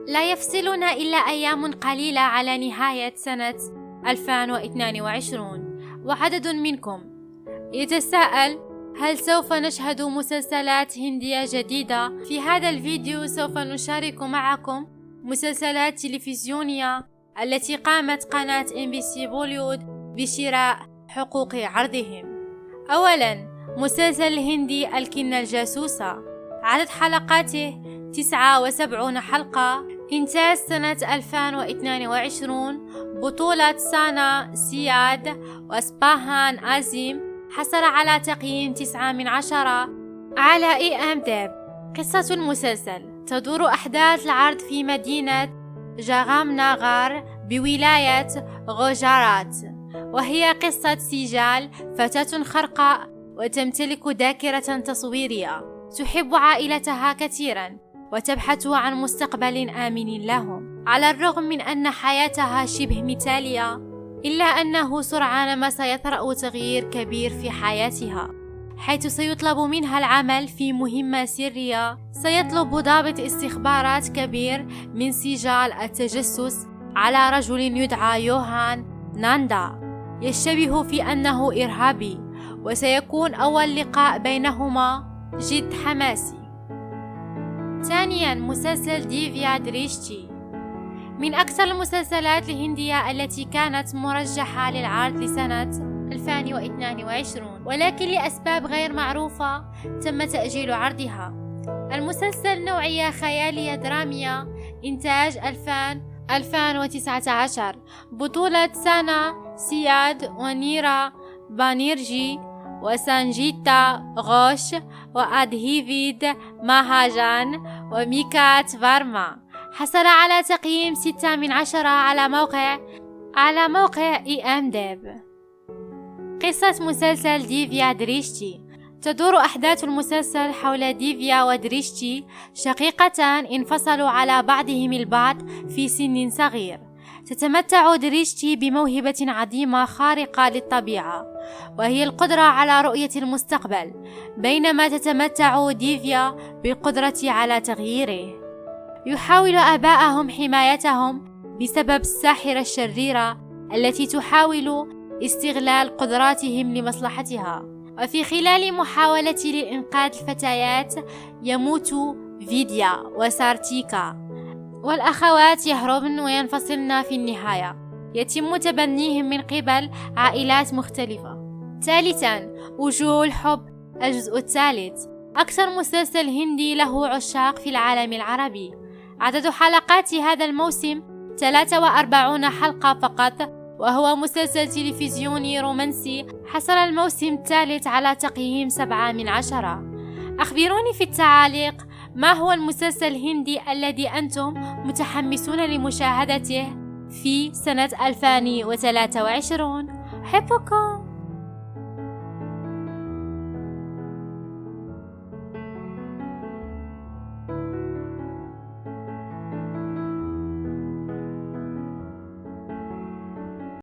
لا يفصلنا إلا أيام قليلة على نهاية سنة 2022، وعدد منكم يتساءل: هل سوف نشهد مسلسلات هندية جديدة؟ في هذا الفيديو سوف نشارك معكم مسلسلات تلفزيونية التي قامت قناة MBC بوليوود بشراء حقوق عرضهم. أولا، مسلسل الهندي الكنة الجاسوسة، عدد حلقاته 79 حلقة، إنتاج سنة 2022، بطولة سانا سياد واسباهان آزيم. حصل على تقييم 9/10 على IMDb. قصة المسلسل: تدور أحداث العرض في مدينة جامناغر بولاية غوجرات، وهي قصة سيجال، فتاة خرقاء وتمتلك ذاكرة تصويرية، تحب عائلتها كثيرا وتبحث عن مستقبل آمن لهم. على الرغم من أن حياتها شبه مثالية، إلا أنه سرعان ما سيطرأ تغيير كبير في حياتها، حيث سيطلب منها العمل في مهمة سرية. سيطلب ضابط استخبارات كبير من سجال التجسس على رجل يدعى يوهان ناندا، يشتبه في أنه إرهابي، وسيكون أول لقاء بينهما جد حماسي. ثانيا، مسلسل ديفيا دريشتي، من أكثر المسلسلات الهندية التي كانت مرشحة للعرض لسنة 2022، ولكن لأسباب غير معروفة تم تأجيل عرضها. المسلسل نوعية خيالية درامية، إنتاج 2019، بطولة سانا سياد ونيرا بانيرجي وسانجيتا غوش وأدهيفيد ماهاجان وميكات فارما. حصل على تقييم 6/10 على موقع IMDb. قصة مسلسل ديفيا دريشتي: تدور أحداث المسلسل حول ديفيا ودريشتي، شقيقتان انفصلوا على بعضهم البعض في سن صغير. تتمتع دريشتي بموهبة عظيمة خارقة للطبيعة، وهي القدرة على رؤية المستقبل، بينما تتمتع ديفيا بالقدرة على تغييره. يحاول آباءهم حمايتهم بسبب الساحرة الشريرة التي تحاول استغلال قدراتهم لمصلحتها. وفي خلال محاولة لإنقاذ الفتيات، يموت فيديا وسارتيكا، والأخوات يهربن وينفصلن في النهاية. يتم تبنيهم من قبل عائلات مختلفة. ثالثا، وجوه الحب، الجزء الثالث، أكثر مسلسل هندي له عشاق في العالم العربي. عدد حلقات هذا الموسم 43 حلقة فقط، وهو مسلسل تلفزيوني رومانسي. حصل الموسم الثالث على تقييم 7/10. أخبروني في التعاليق ما هو المسلسل الهندي الذي أنتم متحمسون لمشاهدته في سنة 2023. أحبكم.